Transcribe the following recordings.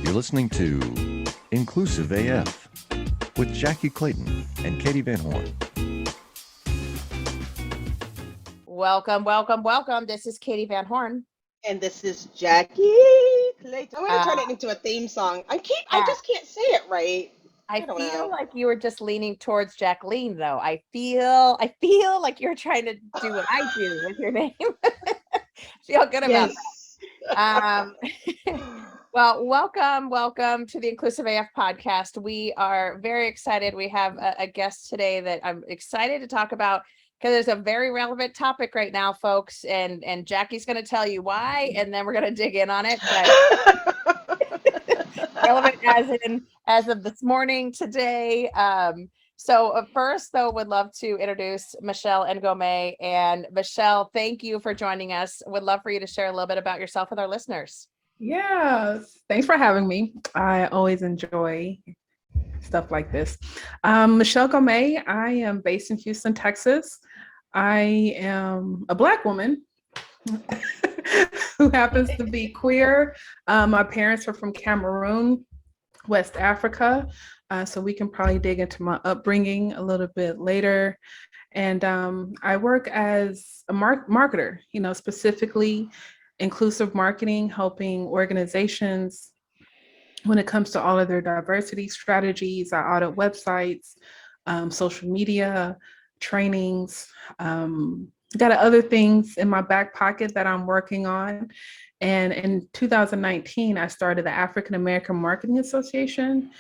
You're listening to Inclusive AF with Jackye Clayton and Katee Van Horn. Welcome. This is Katee Van Horn. And this is Jackye Clayton. I'm going to turn it into a theme song. I just can't say it right. I feel like you were just leaning towards Jacqueline, though. I feel like you're trying to do what I do with your name. Feel good about that. Well, welcome to the Inclusive AF podcast. We are very excited. We have a guest today that I'm excited to talk about because there's a very relevant topic right now, folks. And Jackie's going to tell you why, and then we're going to dig in on it. But relevant as of this morning, today. So first, though, would love to introduce Michelle Ngome. And Michelle, thank you for joining us. Would love for you to share a little bit about yourself with our listeners. Yes, thanks for having me. I always enjoy stuff like this. Michelle Ngome, I am based in Houston, Texas. I am a Black woman who happens to be queer. My parents are from Cameroon, West Africa. So we can probably dig into my upbringing a little bit later. And I work as a marketer, specifically inclusive marketing, helping organizations when it comes to all of their diversity strategies. I audit websites, social media, trainings, got other things in my back pocket that I'm working on. And in 2019, I started the African American Marketing Association.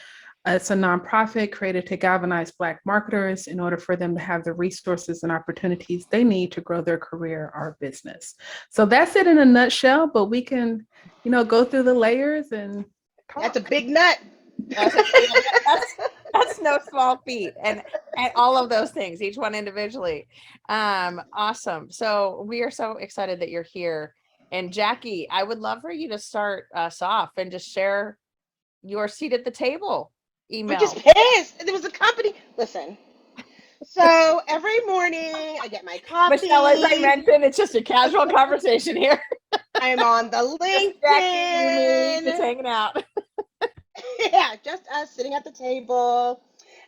It's a nonprofit created to galvanize Black marketers in order for them to have the resources and opportunities they need to grow their career or business. So that's it in a nutshell, but we can, go through the layers and talk. That's a big nut. That's no small feat, and all of those things, each one individually. Awesome. So we are so excited that you're here. And Jackye, I would love for you to start us off and just share your seat at the table email. I'm just pissed. There was a company. Listen. So every morning I get my coffee. Michelle, as I mentioned, it's just a casual conversation here. I'm on the LinkedIn. Jackye, just hanging out. Yeah, just us sitting at the table.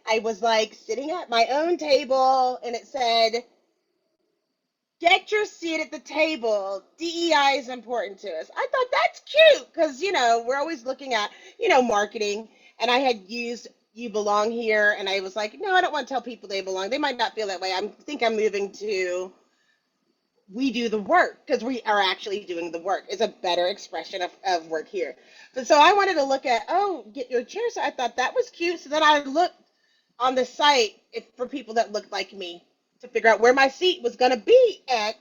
I was like sitting at my own table and it said, get your seat at the table. DEI is important to us. I thought that's cute because, we're always looking at, marketing. And I had used You Belong Here. And I was like, no, I don't want to tell people they belong. They might not feel that way. I think I'm moving to We Do the Work because we are actually doing the work. It's a better expression of work here. But so I wanted to look at, get your chair. So I thought that was cute. So then I looked on the site for people that looked like me to figure out where my seat was going to be at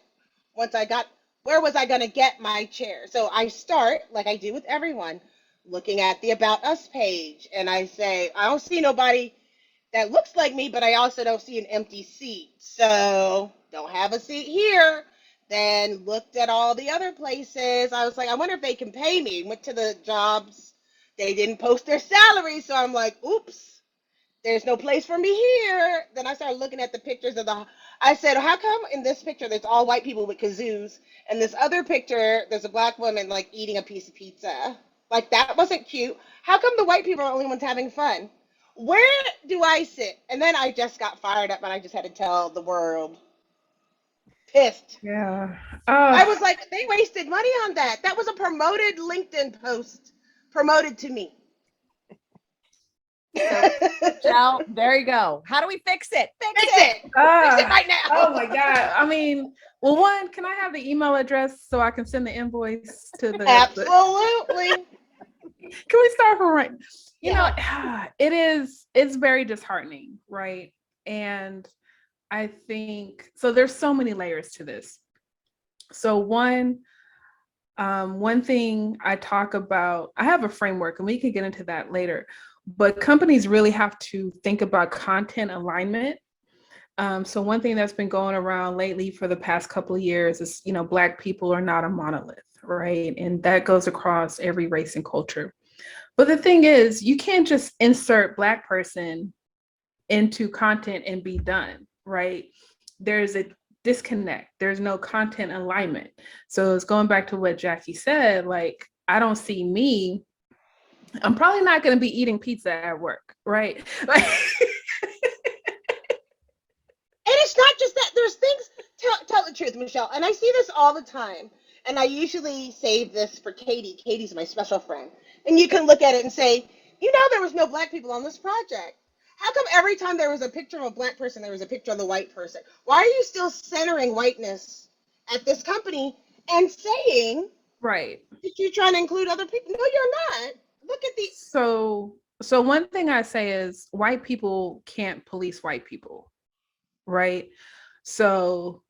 where was I going to get my chair. So I start, like I do with everyone, looking at the About Us page. And I say, I don't see nobody that looks like me, but I also don't see an empty seat. So don't have a seat here. Then looked at all the other places. I was like, I wonder if they can pay me. Went to the jobs. They didn't post their salary. So I'm like, oops, there's no place for me here. Then I started looking at the pictures I said, how come in this picture there's all white people with kazoos? And this other picture, there's a Black woman like eating a piece of pizza. Like that wasn't cute. How come the white people are the only ones having fun? Where do I sit? And then I just got fired up and I just had to tell the world. Pissed. Yeah. I was like, they wasted money on that. That was a promoted LinkedIn post promoted to me. So, Michelle, there you go. How do we fix it? Fix it right now. Oh my God. I mean, well, one, can I have the email address so I can send the invoice to the Absolutely. Can we start from right? It's very disheartening, right? And I think so there's so many layers to this. So one thing I talk about, I have a framework and we can get into that later, but companies really have to think about content alignment. So one thing that's been going around lately for the past couple of years is, Black people are not a monolith, right? And that goes across every race and culture. But the thing is, you can't just insert Black person into content and be done, right? There's a disconnect. There's no content alignment. So it's going back to what Jackye said, like, I don't see me I'm probably not going to be eating pizza at work, right? Like, And it's not just that. There's things. Tell the truth, Michelle. And I see this all the time. And I usually save this for Katie. Katie's my special friend. And you can look at it and say, there was no black people on this project. How come every time there was a picture of a black person, there was a picture of the white person? Why are you still centering whiteness at this company and saying right. that you're trying to include other people? No, you're not. Look at the. So one thing I say is white people can't police white people, right? So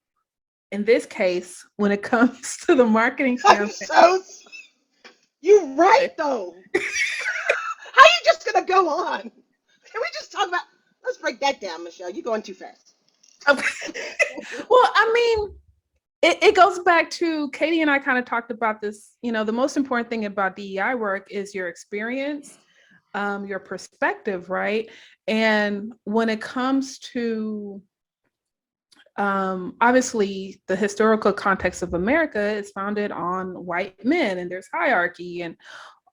in this case, when it comes to the marketing I'm campaign, so. You're right, though. How are you just gonna go on? Can we just talk about? Let's break that down, Michelle. You're going too fast. well, I mean, it goes back to Katie and I kind of talked about this. The most important thing about DEI work is your experience, your perspective, right? And when it comes to obviously the historical context of America is founded on white men, and there's hierarchy and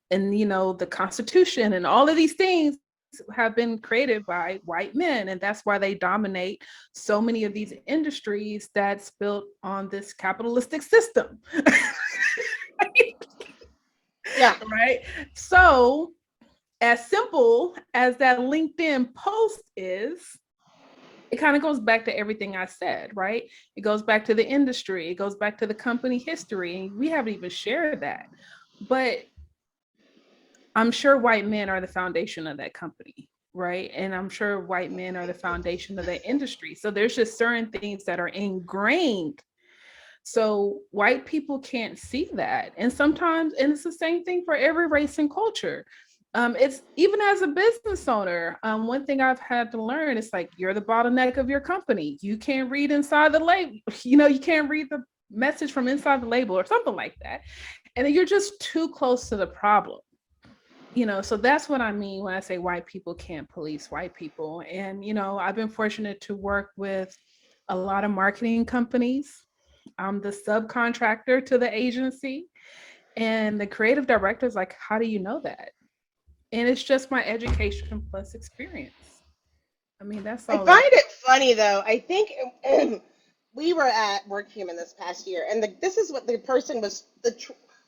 the Constitution and all of these things have been created by white men, and that's why they dominate so many of these industries that's built on this capitalistic system. Yeah. Right. So as simple as that LinkedIn post is, it kind of goes back to everything I said, right? It goes back to the industry, it goes back to the company history, and we haven't even shared that. But I'm sure white men are the foundation of that company, right? And I'm sure white men are the foundation of the industry. So there's just certain things that are ingrained. So white people can't see that. And sometimes, and it's the same thing for every race and culture. It's even as a business owner, one thing I've had to learn is like, you're the bottleneck of your company. You can't read inside the label. You can't read the message from inside the label or something like that. And you're just too close to the problem. So that's what I mean when I say white people can't police white people. And, I've been fortunate to work with a lot of marketing companies. I'm the subcontractor to the agency, and the creative director is like, how do you know that? And it's just my education plus experience. I mean, that's I all find it it funny though. I think we were at Work Human this past year, and this is what the person was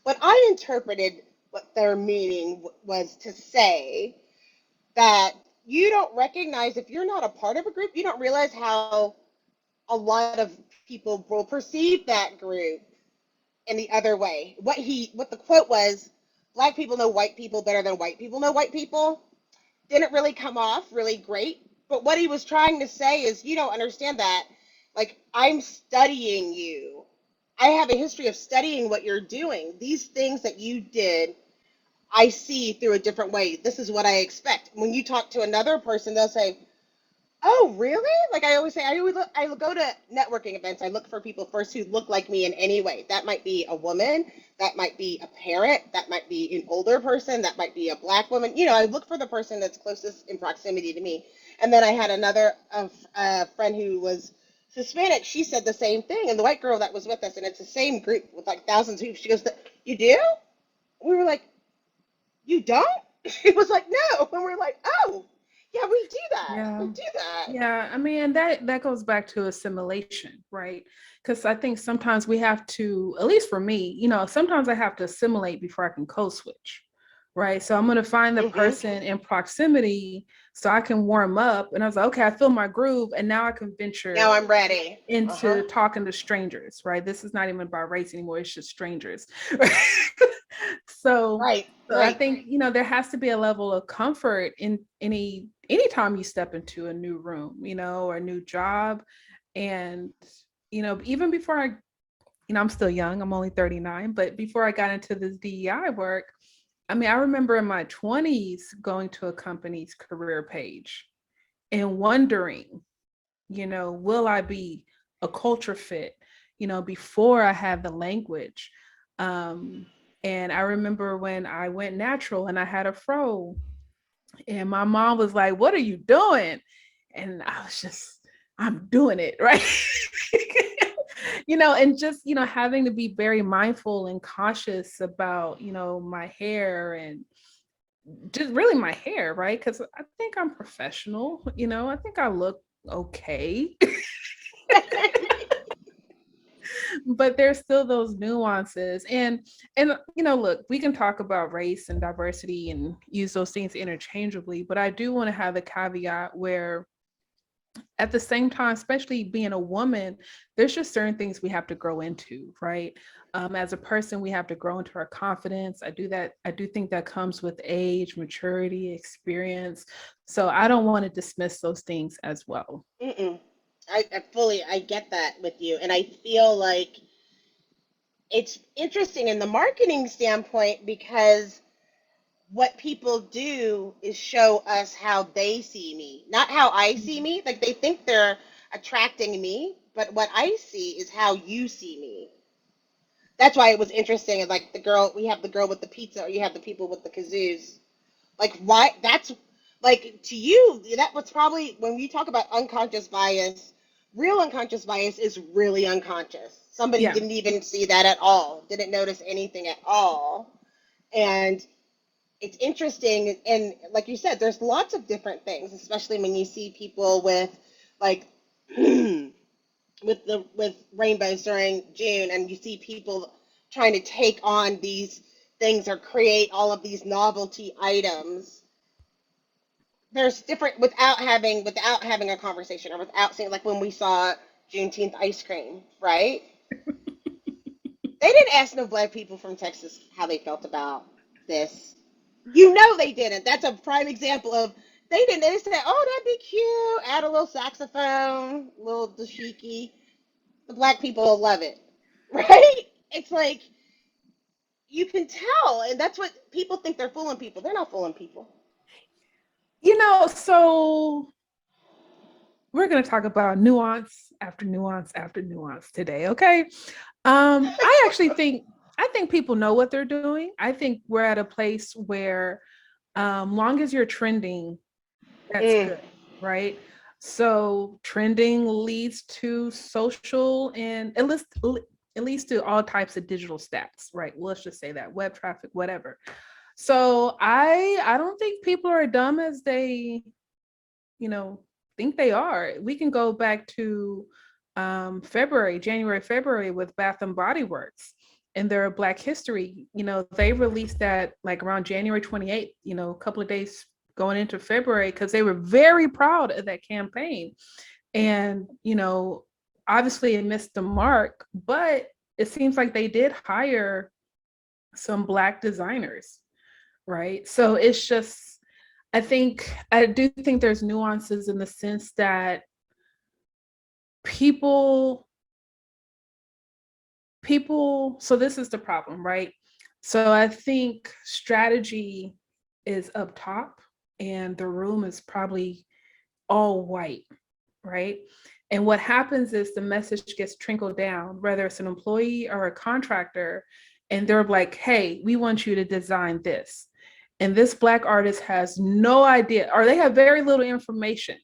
what I interpreted what their meaning was to say that you don't recognize if you're not a part of a group, you don't realize how a lot of people will perceive that group in the other way. What the quote was, black people know white people better than white people know white people, didn't really come off really great. But what he was trying to say is, you don't understand that. Like, I'm studying you. I have a history of studying what you're doing. These things that you did, I see through a different way. This is what I expect. When you talk to another person, they'll say, "Oh, really?" Like I always say, I go to networking events. I look for people first who look like me in any way. That might be a woman, that might be a parent, that might be an older person, that might be a black woman. I look for the person that's closest in proximity to me. And then I had another friend who was Hispanic. She said the same thing, and the white girl that was with us, and it's the same group with like thousands of people. She goes, "You do?" We were like, "You don't?" She was like, "No," and we're like, "Oh, yeah, we do that. yeah. We do that." Yeah, I mean, that goes back to assimilation, right? Because I think sometimes we have to, at least for me, sometimes I have to assimilate before I can code switch, right? So I'm going to find the Hmm. person in proximity so I can warm up. And I was like, okay, I feel my groove, and now I can Now venture I'm ready. into Uh-huh. talking to strangers, right? This is not even about race anymore. It's just strangers. so, Right, so I right. think, there has to be a level of comfort in anytime you step into a new room, or a new job. And, even before I'm still young, I'm only 39, but before I got into this DEI work, I mean, I remember in my 20s going to a company's career page and wondering, will I be a culture fit, before I had the language. Um, and I remember when I went natural and I had a fro, and my mom was like, "What are you doing?" And I was just, "I'm doing it," right? And just, having to be very mindful and cautious about, my hair and just really my hair, right? Because I think I'm professional, I think I look okay. But there's still those nuances. And look, we can talk about race and diversity and use those things interchangeably, but I do want to have the caveat where at the same time, especially being a woman, there's just certain things we have to grow into, right? As a person, we have to grow into our confidence. I do think that comes with age, maturity, experience. So I don't want to dismiss those things as well. Mm-mm. I get that with you, and I feel like it's interesting in the marketing standpoint because what people do is show us how they see me, not how I see me. Like they think they're attracting me, but what I see is how you see me. That's why it was interesting. Like we have the girl with the pizza, or you have the people with the kazoos. Like why? That's like to you. That was probably when we talk about unconscious bias. Real unconscious bias is really unconscious. Somebody Yeah. didn't even see that at all. Didn't notice anything at all. And it's interesting, and like you said, there's lots of different things, especially when you see people with like with rainbows during June, and you see people trying to take on these things or create all of these novelty items. There's different without having a conversation, or without saying, like when we saw Juneteenth ice cream, right? They didn't ask no black people from Texas how they felt about this. They didn't. That's a prime example of they didn't. They said, "Oh, that'd be cute. Add a little saxophone, a little dashiki. The black people will love it." Right? It's like you can tell, and that's what people think they're fooling people. They're not fooling people. So we're going to talk about nuance after nuance after nuance today, okay? I think people know what they're doing. I think we're at a place where long as you're trending, that's Mm, good, right? So trending leads to social and it leads to all types of digital stats, right? Let's just say that web traffic, whatever. So I don't think people are dumb as they, you know, think they are. We can go back to January, February with Bath and Body Works and their Black History. They released that like around January 28th, a couple of days going into February, because they were very proud of that campaign. And, obviously it missed the mark, but it seems like they did hire some Black designers, right? So it's just, I do think there's nuances in the sense that people so this is the problem, right? So I think strategy is up top and the room is probably all white, right? And what happens is the message gets trickled down, whether it's an employee or a contractor, and they're like, hey, we want you to design this. And this Black artist has no idea, or they have very little information,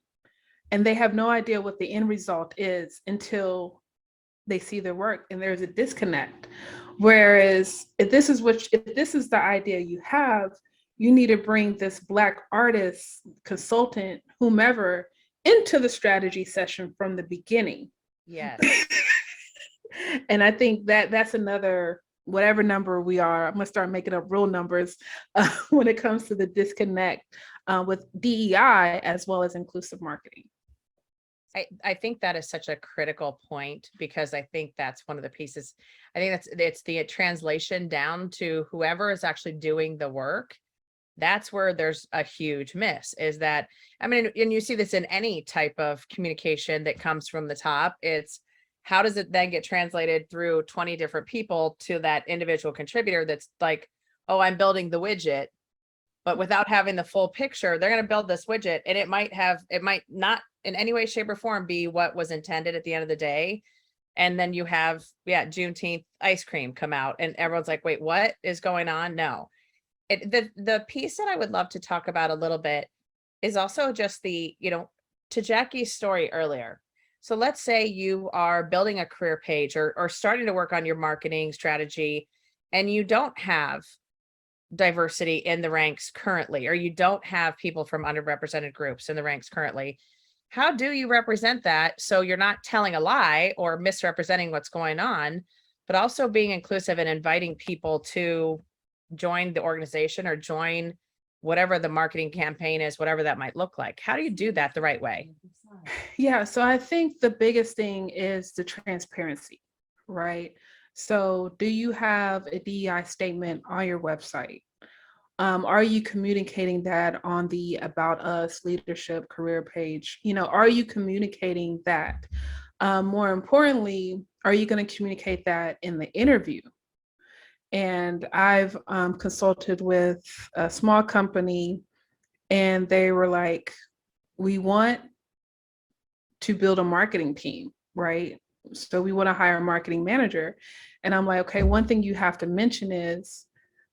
and they have no idea what the end result is until they see their work, and there's a disconnect. Whereas if this is the idea you have, you need to bring this Black artist, consultant, whomever, into the strategy session from the beginning. Yes. And I think that's another, whatever number we are, I'm gonna start making up real numbers when it comes to the disconnect with DEI as well as inclusive marketing. I think that is such a critical point, because I think that's one of the pieces. I think it's the translation down to whoever is actually doing the work. That's where there's a huge miss, is that, I mean, and you see this in any type of communication that comes from the top. It's how does it then get translated through 20 different people to that individual contributor that's like, oh, I'm building the widget, but without having the full picture. They're going to build this widget, and it might not in any way, shape, or form be what was intended at the end of the day. And then you have, Juneteenth ice cream come out, and everyone's like, wait, what is going on? No. The piece that I would love to talk about a little bit is also just to Jackie's story earlier. So let's say you are building a career page or starting to work on your marketing strategy, and you don't have diversity in the ranks currently, or you don't have people from underrepresented groups in the ranks currently, how do you represent that so you're not telling a lie or misrepresenting what's going on, but also being inclusive and inviting people to join the organization or join whatever the marketing campaign is, whatever that might look like? How do you do that the right way? Yeah, so I think the biggest thing is the transparency, right? So do you have a DEI statement on your website? Are you communicating that on the About Us leadership career page? Are you communicating that? More importantly, are you going to communicate that in the interview? And I've consulted with a small company, and they were like, we want to build a marketing team, right? So we want to hire a marketing manager. And I'm like, okay, one thing you have to mention is,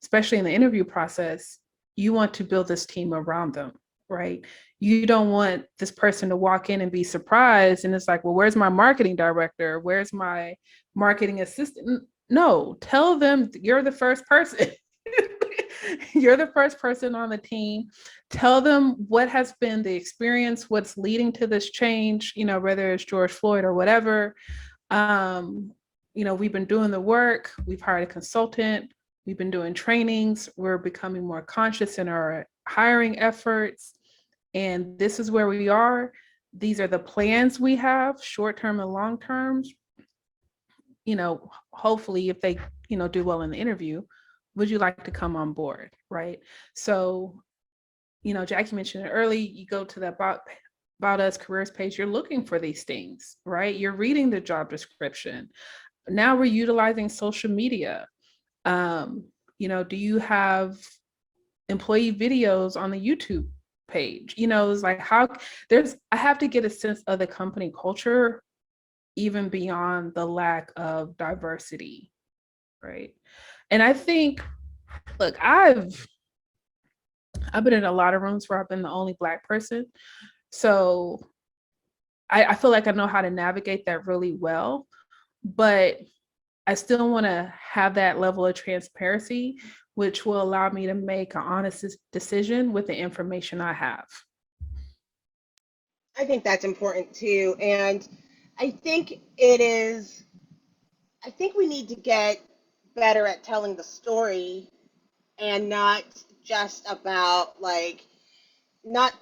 especially in the interview process, you want to build this team around them, right? You don't want this person to walk in and be surprised. And it's like, well, where's my marketing director? Where's my marketing assistant? No, tell them you're the first person. You're the first person on the team. Tell them what has been the experience, what's leading to this change, whether it's George Floyd or whatever. We've been doing the work. We've hired a consultant. We've been doing trainings. We're becoming more conscious in our hiring efforts. And this is where we are. These are the plans we have, short-term and long-term. Hopefully if they, do well in the interview, would you like to come on board, right? So, Jackye mentioned it early, you go to the About Us careers page, you're looking for these things, right? You're reading the job description. Now we're utilizing social media. Do you have employee videos on the YouTube page? It's like I have to get a sense of the company culture, even beyond the lack of diversity, right? And I think, look, I've been in a lot of rooms where I've been the only Black person. So I feel like I know how to navigate that really well, but I still want to have that level of transparency, which will allow me to make an honest decision with the information I have. I think that's important too. And I think I think we need to get better at telling the story and not just about not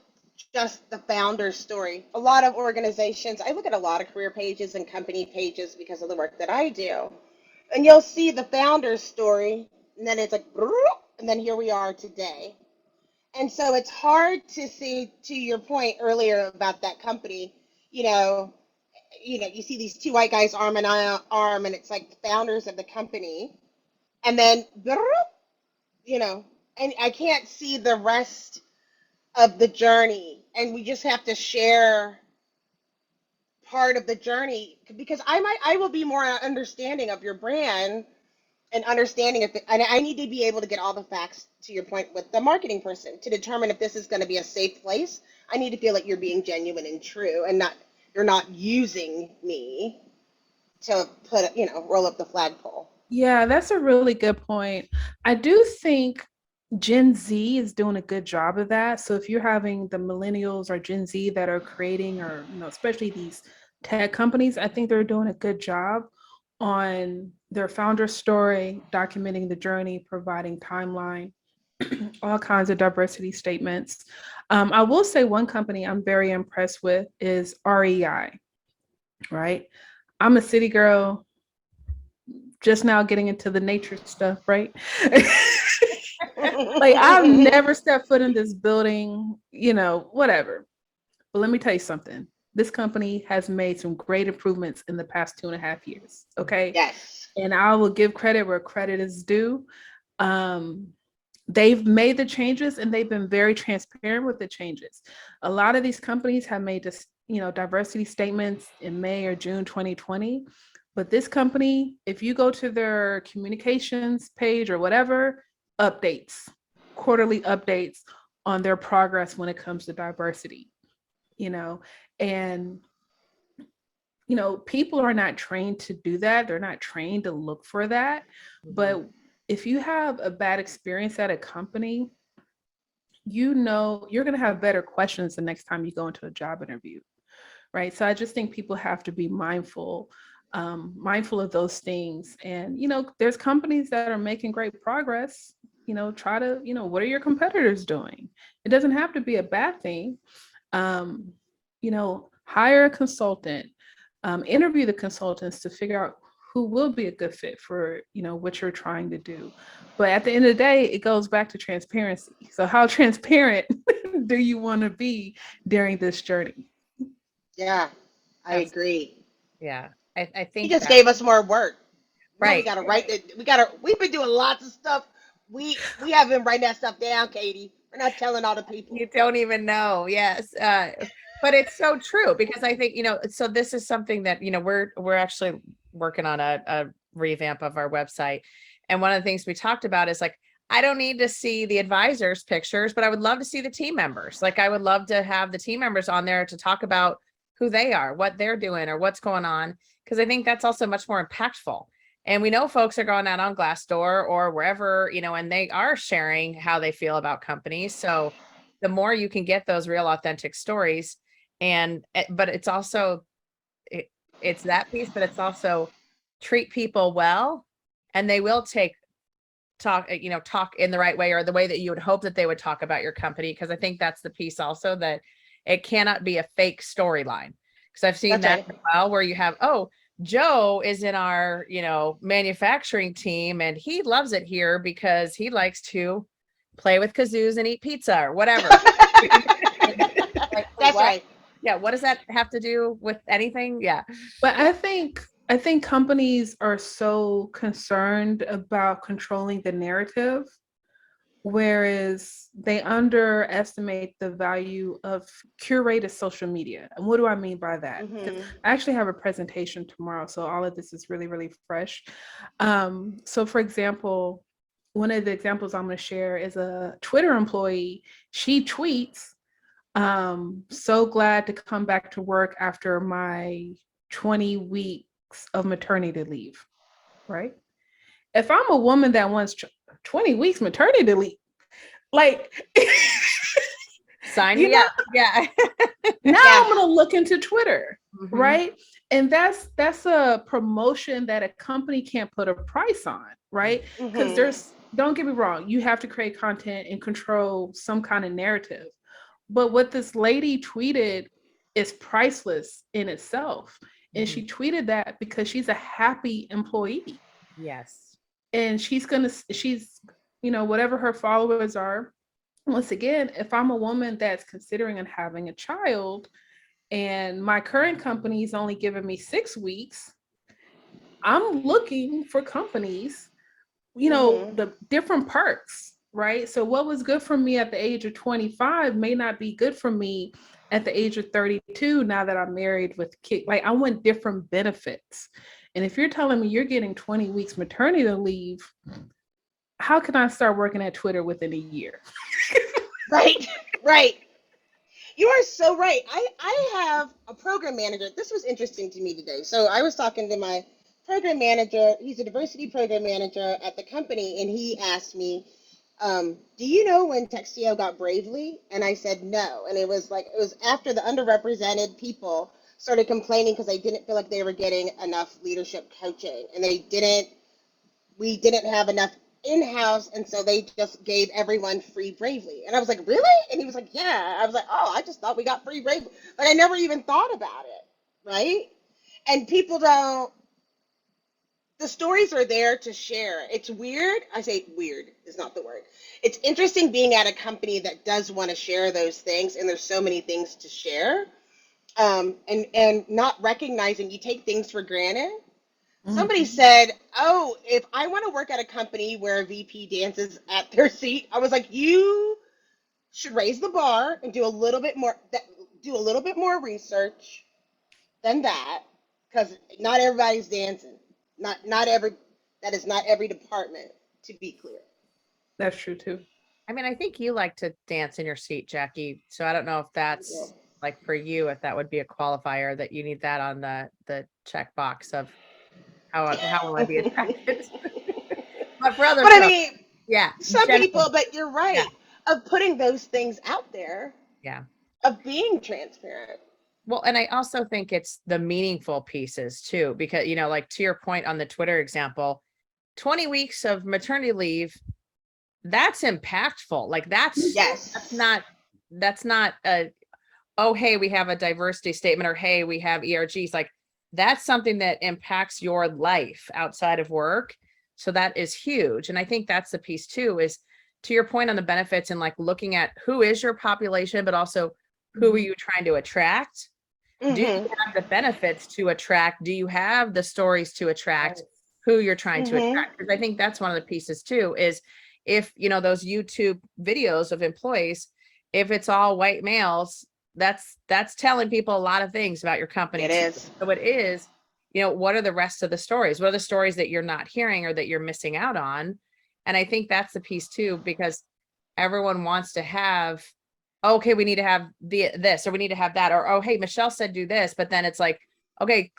just the founder's story. A lot of organizations, I look at a lot of career pages and company pages because of the work that I do. And you'll see the founder's story, and then it's like, and then here we are today. And so it's hard to see, to your point earlier about that company, you know, you see these two white guys arm in arm, and it's like the founders of the company. And then, and I can't see the rest of the journey. And we just have to share part of the journey because I will be more understanding of your brand and understanding if and I need to be able to get all the facts to your point with the marketing person to determine if this is going to be a safe place. I need to feel like you're being genuine and true and you're not using me to roll up the flagpole. Yeah, that's a really good point. I do think Gen Z is doing a good job of that. So if you're having the millennials or Gen Z that are creating, or especially these tech companies, I think they're doing a good job on their founder story, documenting the journey, providing timeline, all kinds of diversity statements. I will say one company I'm very impressed with is REI, right? I'm a city girl, just now getting into the nature stuff, right? Like I've never stepped foot in this building, whatever. But let me tell you something. This company has made some great improvements in the past 2.5 years. Okay. Yes. And I will give credit where credit is due. They've made the changes and they've been very transparent with the changes. A lot of these companies have made this, diversity statements in May or June 2020. But this company, if you go to their communications page or whatever, quarterly updates on their progress when it comes to diversity, and people are not trained to do that. They're not trained to look for that. But if you have a bad experience at a company, you know you're going to have better questions the next time you go into a job interview, right? So I just think people have to be mindful of those things. And there's companies that are making great progress. Try to, what are your competitors doing? It doesn't have to be a bad thing. um, Hire a consultant, interview the consultants to figure out who will be a good fit for, what you're trying to do. But at the end of the day, it goes back to transparency. So how transparent do you want to be during this journey? Yeah, I Abs- agree. Yeah, I He think just that gave us more work. Now we right. gotta write it. We've been doing lots of stuff. We haven't been writing that stuff down, Katie. We're not telling all the people. You don't even know. Yes. But it's so true because I think, so this is something that, we're actually working on a revamp of our website. And one of the things we talked about is like, I don't need to see the advisors' pictures, but I would love to see the team members. Like I would love to have the team members on there to talk about who they are, what they're doing, or what's going on. Because I think that's also much more impactful. And we know folks are going out on Glassdoor or wherever, and they are sharing how they feel about companies. So the more you can get those real authentic stories, but it's also it's that piece, but it's also treat people well, and they will talk in the right way or the way that you would hope that they would talk about your company. Because I think that's the piece also, that it cannot be a fake storyline. Because I've seen That's that right. as well, where you have, oh, Joe is in our, manufacturing team and he loves it here because he likes to play with kazoos and eat pizza or whatever. Like, That's what? right. Yeah, what does that have to do with anything? Yeah. But I think companies are so concerned about controlling the narrative, whereas they underestimate the value of curated social media. And what do I mean by that? Because Hmm. I actually have a presentation tomorrow, so all of this is really, really fresh. So for example, one of the examples I'm going to share is a Twitter employee. She tweets, so glad to come back to work after my 20 weeks of maternity leave, right? If I'm a woman that wants 20 weeks maternity leave, like, Sign you me know, up. Yeah. now Yeah. I'm going to look into Twitter, Mhm. right? And that's a promotion that a company can't put a price on, right? Because Hmm. don't get me wrong, you have to create content and control some kind of narrative. But what this lady tweeted is priceless in itself. And Mhm. she tweeted that because she's a happy employee. Yes. And whatever her followers are. Once again, if I'm a woman that's considering and having a child, and my current company is only giving me 6 weeks, I'm looking for companies, Hmm. the different perks, right? So what was good for me at the age of 25 may not be good for me at the age of 32 now that I'm married with kids. Like I want different benefits. And if you're telling me you're getting 20 weeks maternity leave, how can I start working at Twitter within a year? Right. Right. You are so right. I have a program manager. This was interesting to me today. So I was talking to my program manager. He's a diversity program manager at the company, and he asked me, "Do you know when Textio got Bravely?" And I said no. And it was after the underrepresented people started complaining because they didn't feel like they were getting enough leadership coaching, and we didn't have enough in-house, and so they just gave everyone free Bravely. And I was like, really? And he was like, yeah. I was like, oh, I just thought we got free Bravely. Like I never even thought about it, right? And people don't, the stories are there to share. It's weird. I say weird is not the word. It's interesting being at a company that does want to share those things, and there's so many things to share. And not recognizing, you take things for granted. Somebody Mhm. said, "Oh, if I want to work at a company where a VP dances at their seat," I was like, "You should raise the bar and do a little bit more research than that, because not everybody's dancing. Not every that is not every department, to be clear." That's true too. I mean, I think you like to dance in your seat, Jackye. So I don't know if Yeah. that's like for you, if that would be a qualifier that you need that on the check box of how will I be attracted? My brother. But I mean, Yeah. some people, Genuine. but you're Yeah. right, of putting those things out there, Yeah. of being transparent. Well, and I also think it's the meaningful pieces too, because, like to your point on the Twitter example, 20 weeks of maternity leave, that's impactful. Like that's Yes. not, that's not a, oh, hey, we have a diversity statement, or hey, we have ERGs. Like that's something that impacts your life outside of work. So that is huge. And I think that's the piece too, is to your point on the benefits and like looking at who is your population, but also who are you trying to attract? Do you Mhm. have the benefits to attract? Do you have the stories to attract who you're trying to Mhm. attract? Because I think that's one of the pieces too, is if, those YouTube videos of employees, if it's all white males, that's telling people a lot of things about your company It too. is. So it is, what are the rest of the stories? What are the stories that you're not hearing or that you're missing out on? And I think that's the piece too, because everyone wants to have, okay, we need to have this, or we need to have that, or, oh, hey, Michelle said do this, but then it's like, okay,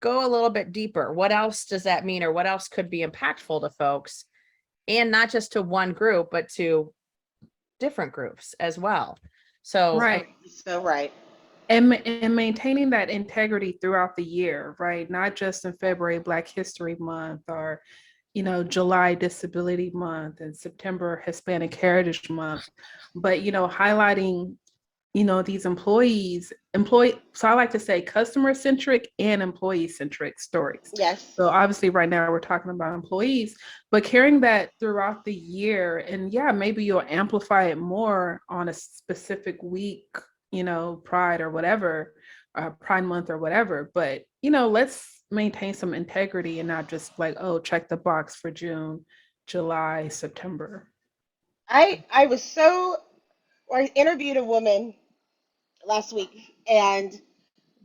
go a little bit deeper. What else does that mean? Or what else could be impactful to folks? And not just to one group, but to different groups as well. So Right. So right. And maintaining that integrity throughout the year, right? Not just in February, Black History Month, or, July Disability Month, and September Hispanic Heritage Month, but, highlighting, these so I like to say customer centric and employee centric stories. Yes. So obviously right now we're talking about employees, but carrying that throughout the year, and yeah, maybe you'll amplify it more on a specific week, Pride or whatever, Pride Month or whatever, but let's maintain some integrity and not just like, oh, check the box for June, July, September. I was so, or I interviewed a woman last week, and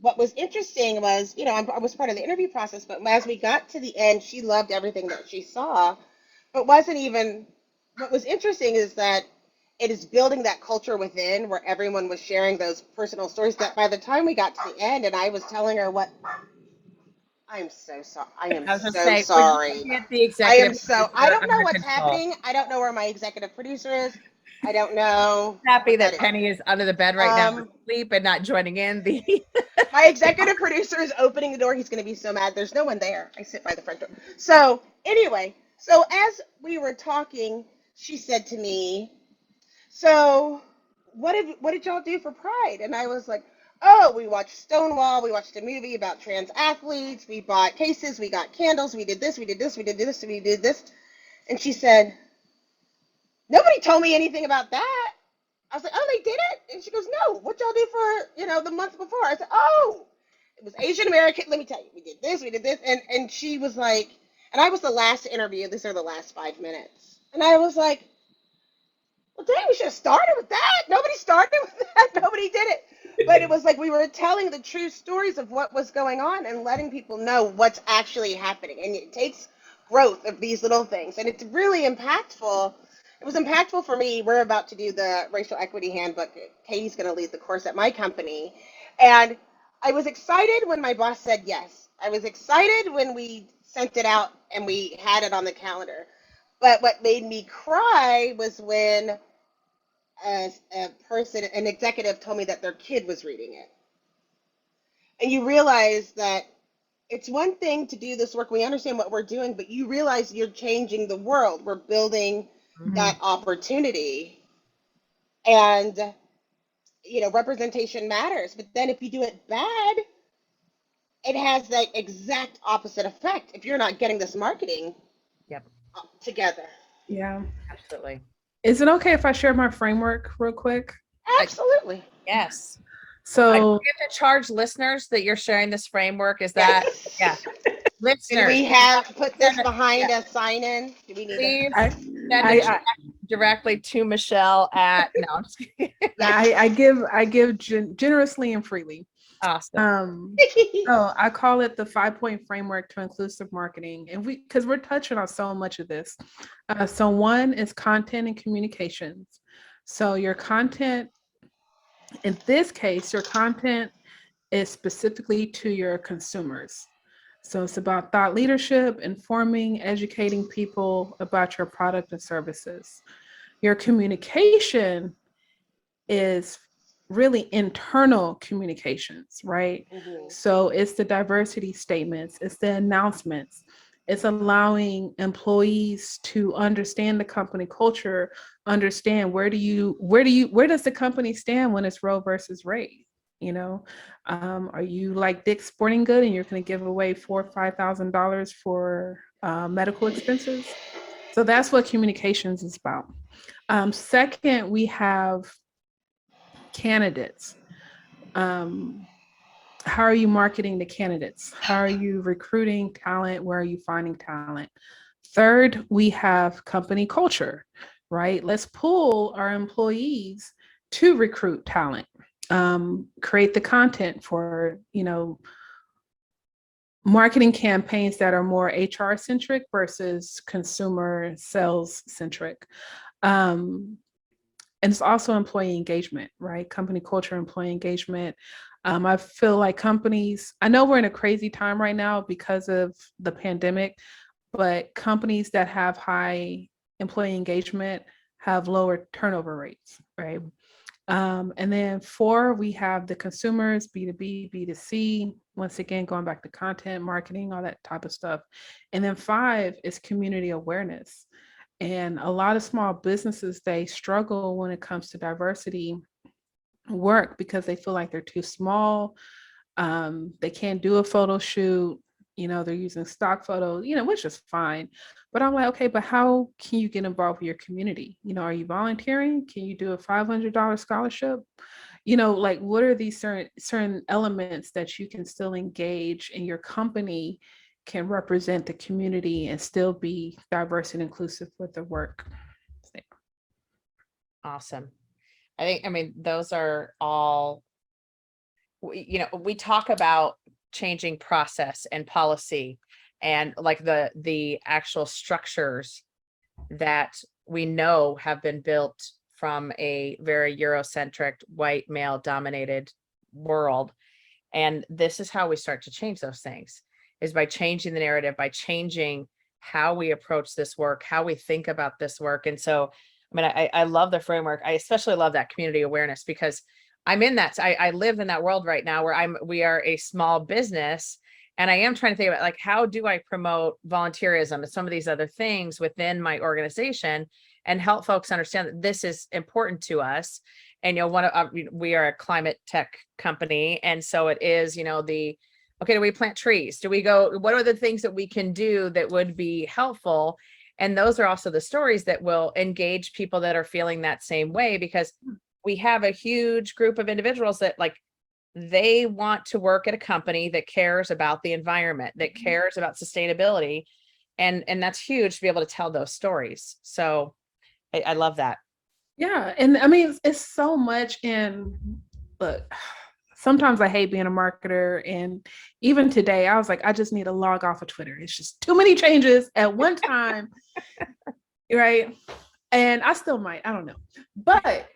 what was interesting was, I was part of the interview process, but as we got to the end, she loved everything that she saw, but wasn't even, what was interesting is that it is building that culture within where everyone was sharing those personal stories, that by the time we got to the end and I was telling her what, I am so sorry. I am I was just so saying, would you sorry. get the I am executive so, I producer don't know under what's control? happening. I don't know where my executive producer is. I don't know Happy what that that is. Penny is under the bed right now Um, asleep and not joining in the my executive producer is opening the door. He's going to be so mad. There's no one there. I sit by the front door. So anyway, so as we were talking, she said to me, "So what did y'all do for Pride?" And I was like, "Oh, we watched Stonewall. We watched a movie about trans athletes. We bought cases. We got candles. We did this. We did this. We did this. We did this." And she said, "Nobody told me anything about that." I was like, "Oh, they did it?" And she goes, "No. What y'all do for the month before?" I said, "Oh, it was Asian American. Let me tell you, we did this, we did this." And she was like, and I was the last to interview. These are the last 5 minutes, and I was like, "Well, dang, we should have started with that. Nobody started with that. Nobody did it." But it was like we were telling the true stories of what was going on and letting people know what's actually happening. And it takes growth of these little things, and it's really impactful. It was impactful for me. We're about to do the racial equity handbook. Katie's going to lead the course at my company, and I was excited when my boss said yes. I was excited when we sent it out and we had it on the calendar. But what made me cry was when an executive told me that their kid was reading it. And you realize that it's one thing to do this work. We understand what we're doing, but you realize you're changing the world. We're building Mhm. that opportunity. And, representation matters. But then if you do it bad, it has that exact opposite effect if you're not getting this marketing Yep, together. Yeah. absolutely. Is it okay if I share my framework real quick? Absolutely. Yes. Do So we have to charge listeners that you're sharing this framework? Is that, Yes. yeah, Did listeners, we have put this send it, behind yeah, a sign in? Do we need to? please I send a I check directly to Michelle at, no, I'm just kidding. Yes. I give generously and freely. Awesome. So I call it the 5-point framework to inclusive marketing, and because we're touching on so much of this. So one is content and communications. So your content, in this case, your content is specifically to your consumers. So it's about thought leadership, informing, educating people about your product and services. Your communication is really internal communications, right? Mhm. So it's the diversity statements, it's the announcements, it's allowing employees to understand the company culture, understand where does the company stand when it's Roe versus Wade? You know, are you like Dick's Sporting Good and you're going to give away $4,000 or $5,000 for medical expenses? So that's what communications is about. Second, we have candidates. Um, how are you marketing the candidates? How are you recruiting talent? Where are you finding talent? Third, we have company culture, right? Let's pull our employees to recruit talent, create the content for, marketing campaigns that are more HR centric versus consumer sales centric. Um, and it's also employee engagement, right? Company culture, employee engagement. I feel like companies, I know we're in a crazy time right now because of the pandemic, but companies that have high employee engagement have lower turnover rates, right? And then four, we have the consumers, B2B, B2C, once again, going back to content, marketing, all that type of stuff. And then five is community awareness. And a lot of small businesses, they struggle when it comes to diversity work because they feel like they're too small. They can't do a photo shoot. They're using stock photos, which is fine. But I'm like, okay, but how can you get involved with your community? Are you volunteering? Can you do a $500 scholarship? Like what are these certain elements that you can still engage in your company can represent the community and still be diverse and inclusive with the work. Awesome. I mean, those are all, we talk about changing process and policy and like the actual structures that we know have been built from a very Eurocentric, white male dominated world. And this is how we start to change those things, is by changing the narrative, by changing how we approach this work, how we think about this work. And so, I mean, I love the framework. I especially love that community awareness because I'm in that. I live in that world right now where we are a small business. And I am trying to think about like, how do I promote volunteerism and some of these other things within my organization and help folks understand that this is important to us. And, we are a climate tech company. And so it is, okay, do we plant trees? What are the things that we can do that would be helpful? And those are also the stories that will engage people that are feeling that same way, because we have a huge group of individuals that like, they want to work at a company that cares about the environment, that cares about sustainability. And that's huge to be able to tell those stories. So I love that. Yeah. And I mean, it's so much look, sometimes I hate being a marketer. And even today, I was like, I just need to log off of Twitter. It's just too many changes at one time. Right. And I still might, I don't know. But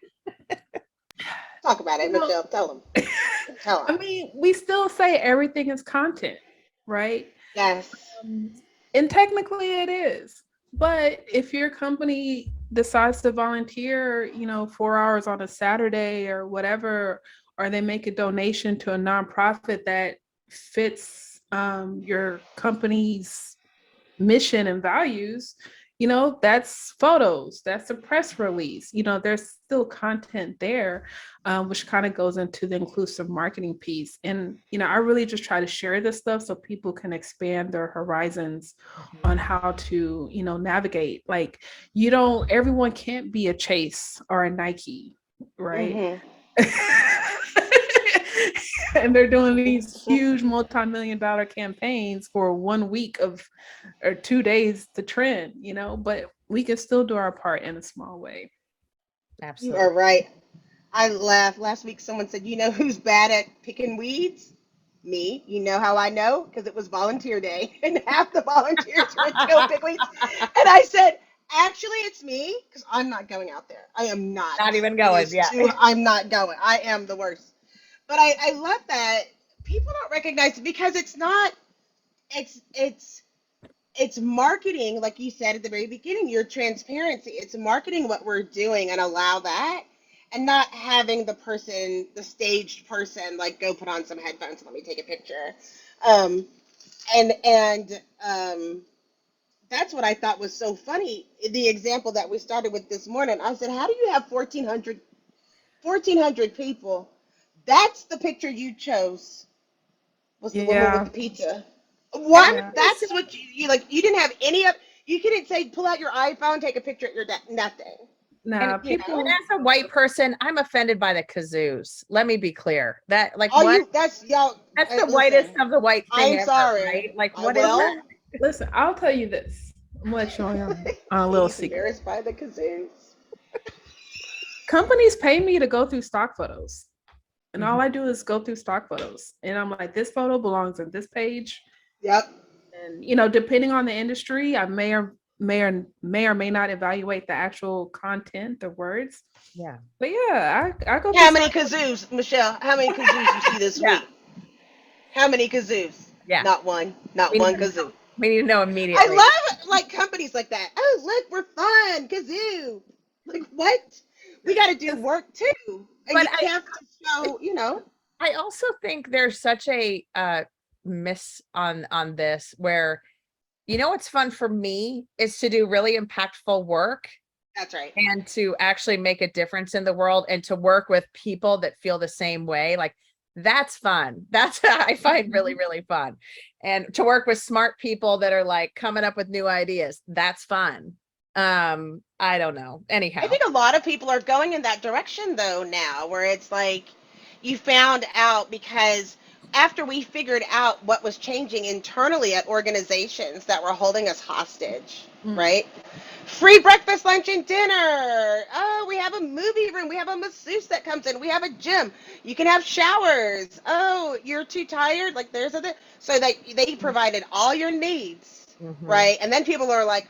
talk about it, Michelle. Tell them. Tell them. I mean, we still say everything is content, right? Yes. And technically it is. But if your company decides to volunteer, 4 hours on a Saturday or whatever, or they make a donation to a nonprofit that fits your company's mission and values, that's photos, that's a press release, there's still content there, which kind of goes into the inclusive marketing piece. And, I really just try to share this stuff so people can expand their horizons on how to, navigate. Like, everyone can't be a Chase or a Nike, right? And they're doing these huge multi-million-dollar campaigns for 1 week or 2 days to trend, but we can still do our part in a small way. Absolutely. You are right. I laughed. Last week someone said, who's bad at picking weeds? Me. You know how I know? Because it was volunteer day and half the volunteers went to go pick weeds. And I said, actually, it's me because I'm not going out there. I am not. Not even going. Yeah. I'm not going. I am the worst. But I love that people don't recognize it because it's not it's marketing, like you said at the very beginning, your transparency. It's marketing what we're doing and allow that, and not having the staged person, like go put on some headphones and let me take a picture. Um, and that's what I thought was so funny. The example that we started with this morning, I said, how do you have 1,400 people? That's the picture you chose, was the woman with Yeah. the pizza. What? Yeah. That's what you like. You didn't have any of. You couldn't say, pull out your iPhone, take a picture at your nothing. And Now You know. and people, as a white person, I'm offended by the kazoos. Let me be clear. That like All what? you. That's y'all. That's the whitest Listen. of the white thing I'm ever, sorry. right? Like I what is that? will. listen, I'll tell you this. I'm gonna let you on a little Katie's secret. embarrassed by the kazoos. Companies pay me to go through stock photos. And all Mhm. I do is go through stock photos. And I'm like, this photo belongs on this page. Yep. And depending on the industry, I may not evaluate the actual content, the words. Yeah. But yeah, I go through How many stock. kazoos, Michelle? How many kazoos you see this Yeah. week? How many kazoos? Yeah. Not one. Not We need one to know. kazoo. We need to know I immediately. love like companies like that. Oh, look, we're fun. Kazoo. Like what? We got to do work too, and But you have to show. I also think there's such a miss on this where what's fun for me is to do really impactful work That's right. and to actually make a difference in the world and to work with people that feel the same way. Like that's fun. That's I find really, really fun. And to work with smart people that are like coming up with new ideas. That's fun. I don't know. I Anyhow. think a lot of people are going in that direction though now, where it's like you found out because after we figured out what was changing internally at organizations that were holding us hostage, Mm. right? Free breakfast, lunch, and dinner. Oh, we have a movie room. We have a masseuse that comes in. We have a gym. You can have showers. Oh, you're too tired. Like there's a so that they provided all your needs, Mhm. right? And then people are like,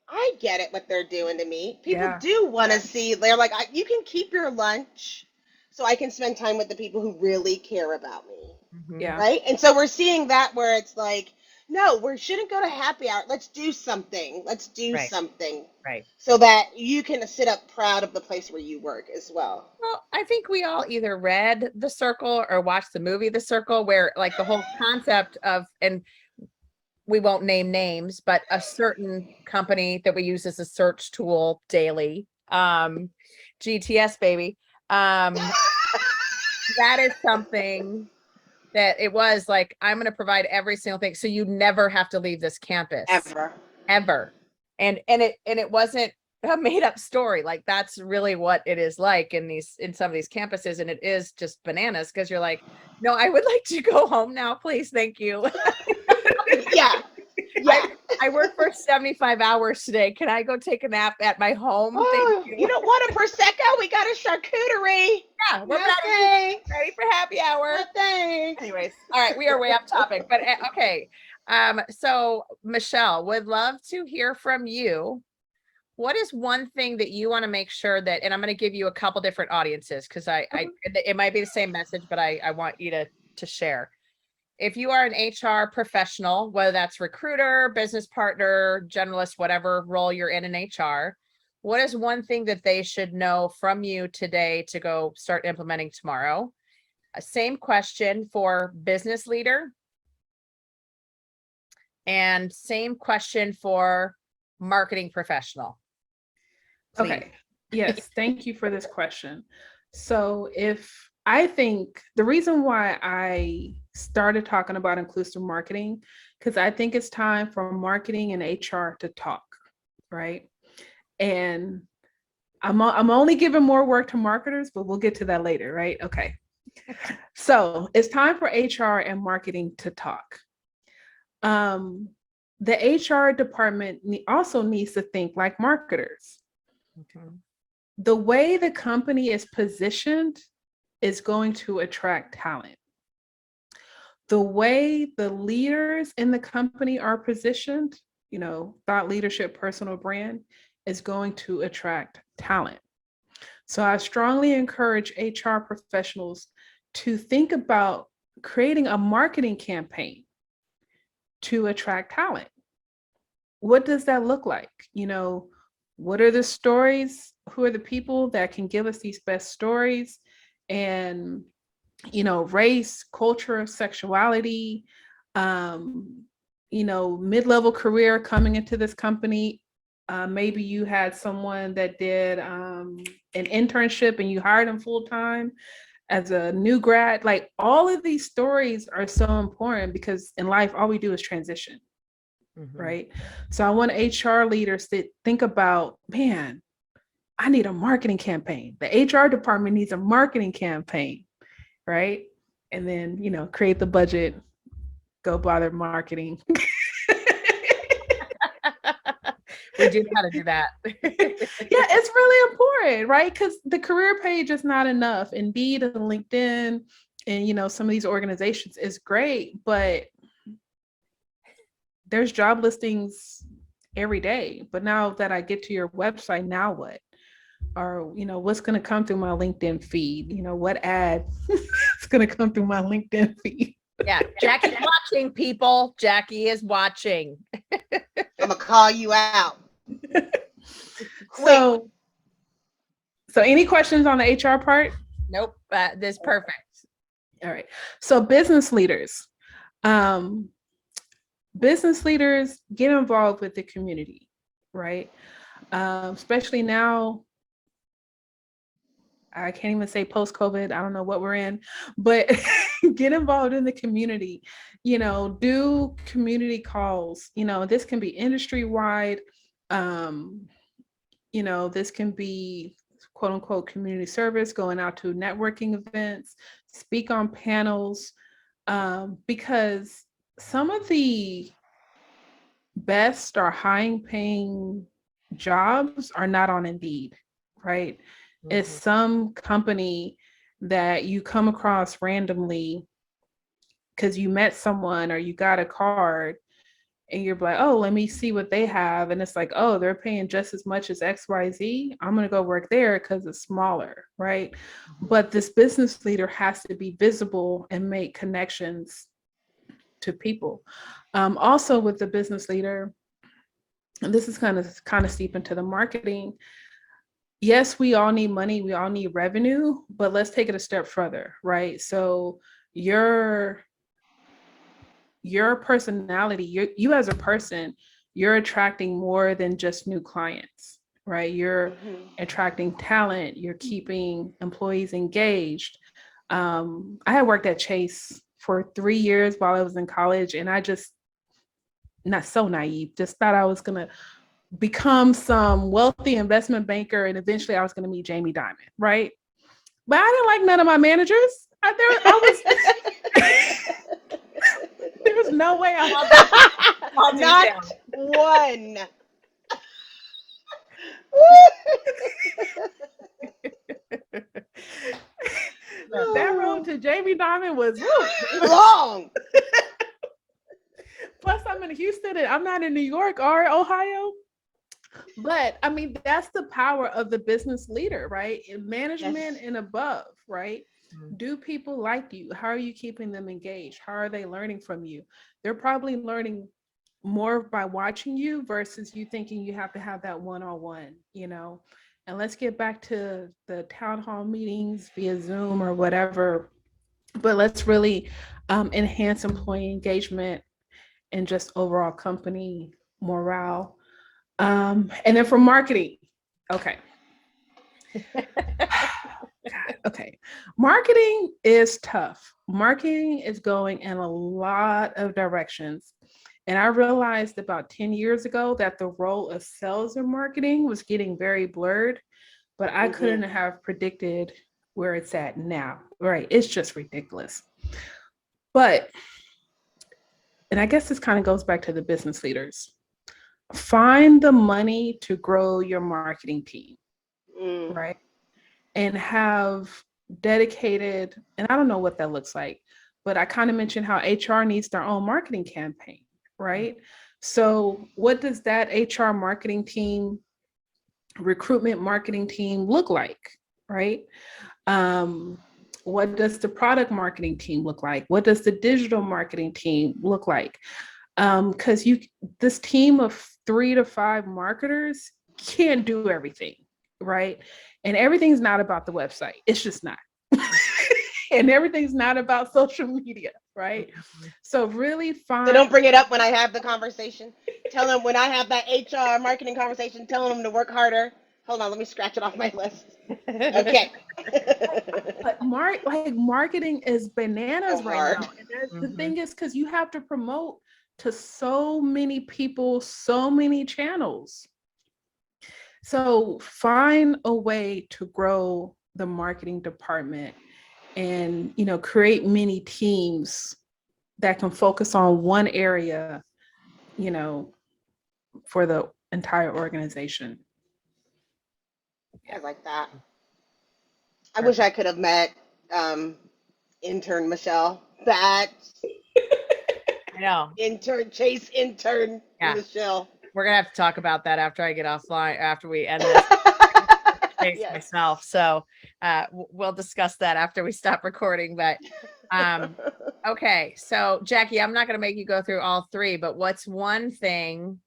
I get it what they're doing to me. People Yeah. do want to see. They're like, you can keep your lunch, so I can spend time with the people who really care about me, Mhm. Yeah. right? And so we're seeing that where it's like, no, we shouldn't go to happy hour. Let's do something. Let's do Right. something Right. so that you can sit up proud of the place where you work as well. Well, I think we all either read The Circle or watched the movie The Circle, where like the whole concept of, and we won't name names, but a certain company that we use as a search tool daily, GTS baby, that is something that it was like, I'm going to provide every single thing. So you never have to leave this campus Ever. ever. And it wasn't a made up story. Like that's really what it is like in some of these campuses. And it is just bananas because you're like, no, I would like to go home now, please. Thank you. Yeah. Yeah. I work for 75 hours today. Can I go take a nap at my home? Thank Oh, you you. don't want a prosecco? We got a charcuterie. Yeah, we're No ready. thanks. Ready for happy hour. No thanks. Anyways, all right, we are way off topic, but okay. So Michelle, would love to hear from you. What is one thing that you want to make sure that, and I'm going to give you a couple different audiences because it might be the same message, but I want you to share. If you are an HR professional, whether that's recruiter, business partner, generalist, whatever role you're in HR, what is one thing that they should know from you today to go start implementing tomorrow? Same question for business leader, and same question for marketing professional. Please. Okay. Yes. Thank you for this question. So if I think the reason why I started talking about inclusive marketing, because I think it's time for marketing and HR to talk, right? And I'm only giving more work to marketers, but we'll get to that later, right? Okay. So it's time for HR and marketing to talk. The HR department also needs to think like marketers. Okay. The way the company is positioned is going to attract talent. The way the leaders in the company are positioned, thought leadership, personal brand, is going to attract talent. So I strongly encourage HR professionals to think about creating a marketing campaign to attract talent. What does that look like? What are the stories? Who are the people that can give us these best stories? And, race, culture, sexuality, mid-level career coming into this company. Maybe you had someone that did an internship and you hired them full-time as a new grad. Like, all of these stories are so important because in life, all we do is transition. Right. So I want HR leaders to think about, man, I need a marketing campaign. The HR department needs a marketing campaign. Right. And then, create the budget, go bother marketing. We do know how to do that. Yeah, it's really important, right? Because the career page is not enough. Indeed, and LinkedIn and, some of these organizations is great, but there's job listings every day. But now that I get to your website, now what? Or, what's going to come through my LinkedIn feed? What ad is going to come through my LinkedIn feed? Yeah, Jackie's watching, people. Jackye is watching. I'm going to call you out. So any questions on the HR part? Nope, this is perfect. All right. So business leaders. Business leaders, get involved with the community, right? Especially now, I can't even say post-COVID, I don't know what we're in, but get involved in the community, do community calls, this can be industry-wide, this can be quote unquote community service, going out to networking events, speak on panels, because some of the best or high paying jobs are not on Indeed, right? It's some company that you come across randomly because you met someone or you got a card and you're like, oh, let me see what they have. And it's like, oh, they're paying just as much as XYZ. I'm going to go work there because it's smaller, right? But this business leader has to be visible and make connections to people. Also with the business leader, and this is kind of steep into the marketing. Yes, we all need money, we all need revenue, but let's take it a step further, right? So your personality, you as a person, you're attracting more than just new clients, right? You're attracting talent, you're keeping employees engaged. I had worked at Chase for 3 years while I was in college, and I just, not so naive, just thought I was going to become some wealthy investment banker and eventually I was going to meet Jamie Dimon, right? But I didn't like none of my managers. There was no way I was not one. That road to Jamie Dimon was long. Plus, I'm in Houston and I'm not in New York or Ohio. But I mean, that's the power of the business leader, right? In management and above, right? Do people like you? How are you keeping them engaged? How are they learning from you? They're probably learning more by watching you versus you thinking you have to have that one-on-one, And let's get back to the town hall meetings via Zoom or whatever. But let's really enhance employee engagement and just overall company morale. And then for marketing, okay. Okay. Marketing is tough. Marketing is going in a lot of directions. And I realized about 10 years ago that the role of sales and marketing was getting very blurred, but I couldn't have predicted where it's at now, right? It's just ridiculous. But, and I guess this kind of goes back to the business leaders. Find the money to grow your marketing team, right? And have dedicated, and I don't know what that looks like, but I kind of mentioned how HR needs their own marketing campaign, right? So what does that HR marketing team, recruitment marketing team look like, right? What does the product marketing team look like? What does the digital marketing team look like? Because this team of 3 to 5 marketers can't do everything, right? And everything's not about the website. It's just not. And everything's not about social media, right? So really find. So don't bring it up when I have the conversation. Tell them when I have that HR marketing conversation, tell them to work harder. Hold on, let me scratch it off my list. Okay. But marketing is bananas So right hard. now. And the thing is, because you have to promote to so many people, so many channels. So find a way to grow the marketing department and, create many teams that can focus on one area, for the entire organization. I like that. I wish I could have met intern Michelle. That I know. intern Yeah. Michelle. We're gonna have to talk about that after I get offline, after we end this. Chase Yes. myself. So we'll discuss that after we stop recording. But okay. So Jackye, I'm not gonna make you go through all 3, but what's one thing?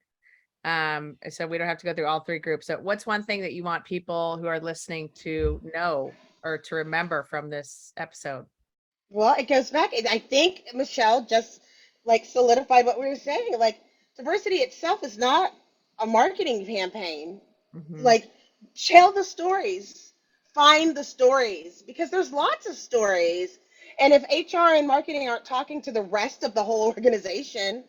So we don't have to go through all 3 groups. So what's one thing that you want people who are listening to know or to remember from this episode? Well, it goes back. I think Michelle just like solidified what we were saying. Like diversity itself is not a marketing campaign. Mhm. Like tell the stories, find the stories because there's lots of stories. And if HR and marketing aren't talking to the rest of the whole organization,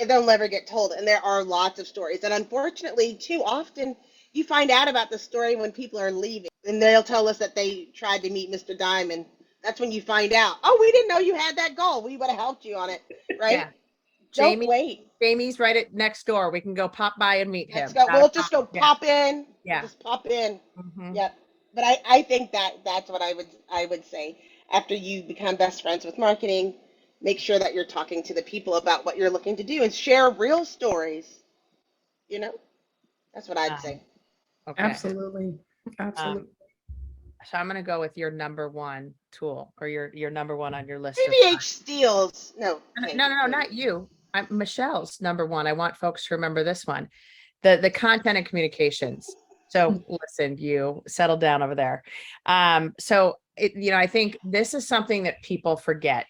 they'll never get told. And there are lots of stories. And unfortunately, too often you find out about the story when people are leaving and they'll tell us that they tried to meet Mr. Diamond. That's when you find out, oh, we didn't know you had that goal. We would have helped you on it, right? Yeah. Don't wait. Jamie's right at next door. We can go pop by and meet him. Let's go. We'll just go pop in. Yeah. We'll just pop in. Mhm. Yep. But I think that's what I would say. After you become best friends with marketing, make sure that you're talking to the people about what you're looking to do and share real stories. That's what I'd say. Okay. Absolutely. So I'm gonna go with your number 1 tool or your number 1 on your list. PVH steals. No. No, not you. Michelle's number 1. I want folks to remember this one. The content and communications. So listen, you settle down over there. So I think this is something that people forget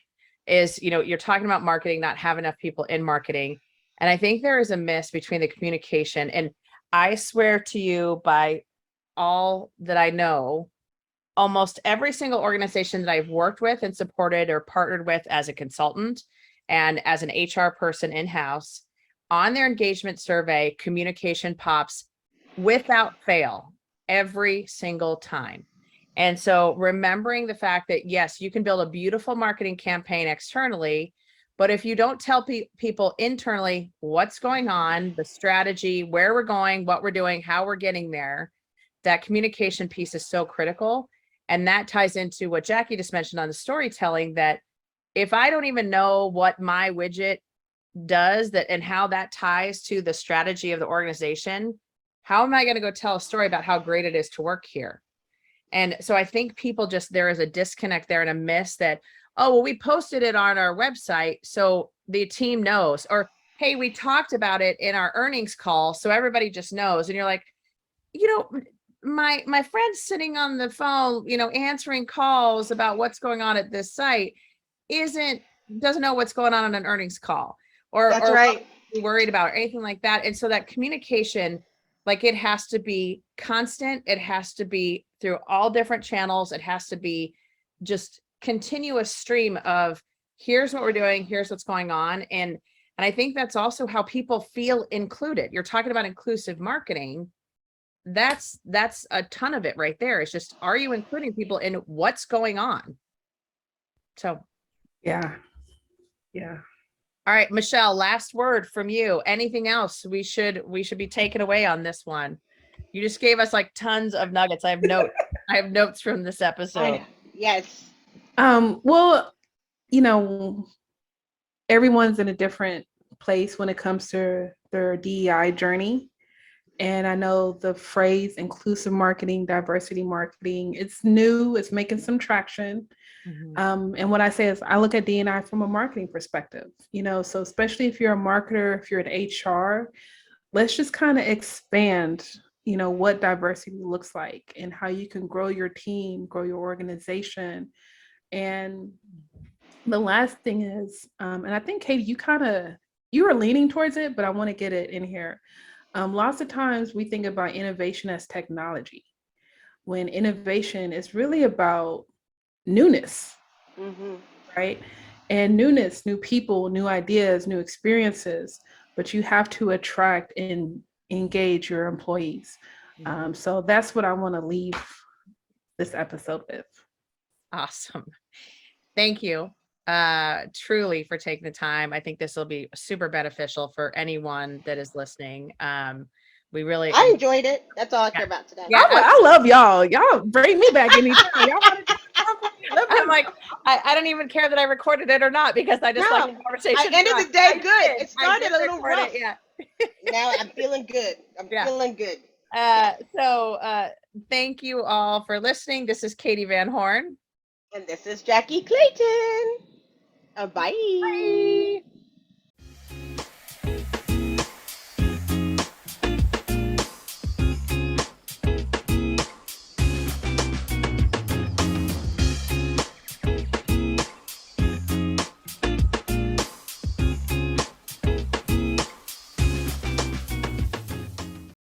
is, you're talking about marketing, not have enough people in marketing. And I think there is a miss between the communication. And I swear to you by all that I know, almost every single organization that I've worked with and supported or partnered with as a consultant and as an HR person in-house, on their engagement survey, communication pops without fail every single time. And so remembering the fact that, yes, you can build a beautiful marketing campaign externally, but if you don't tell people internally what's going on, the strategy, where we're going, what we're doing, how we're getting there, that communication piece is so critical. And that ties into what Jackye just mentioned on the storytelling, that if I don't even know what my widget does that and how that ties to the strategy of the organization, how am I going to go tell a story about how great it is to work here? And so I think people there is a disconnect there and a miss that, oh, well, we posted it on our website, so the team knows, or, hey, we talked about it in our earnings call, so everybody just knows. And you're like, my friend's sitting on the phone, answering calls about what's going on at this site doesn't know what's going on an earnings call or right. worried about or anything like that. And so that communication, like, it has to be constant. It has to be through all different channels. It has to be just continuous stream of here's what we're doing, here's what's going on. And I think that's also how people feel included. You're talking about inclusive marketing. That's a ton of it right there. It's just, are you including people in what's going on? So yeah. All right, Michelle, last word from you. Anything else we should be taken away on this one? You just gave us like tons of nuggets. I have notes from this episode. Yes. Well, everyone's in a different place when it comes to their DEI journey. And I know the phrase inclusive marketing, diversity marketing, it's new, it's making some traction. And what I say is I look at D&I from a marketing perspective, so especially if you're a marketer, if you're in HR, let's just kind of expand, what diversity looks like and how you can grow your team, grow your organization. And the last thing is, and I think Katee, you were leaning towards it, but I want to get it in here. Lots of times we think about innovation as technology, when innovation is really about newness, right? And newness, new people, new ideas, new experiences, but you have to attract and engage your employees. So that's what I want to leave this episode with. Awesome. Thank you truly for taking the time. I think this will be super beneficial for anyone that is listening. I enjoyed it. That's all I care about today. Yeah, I love y'all. Y'all bring me back anytime. Y'all want to I'm like, I don't even care that I recorded it or not, because I just like the conversation. I ended the day good. It started a little rough. Yeah. Now I'm feeling good. Feeling good. So thank you all for listening. This is Katee Van Horn. And this is Jackye Clayton. Bye. Bye.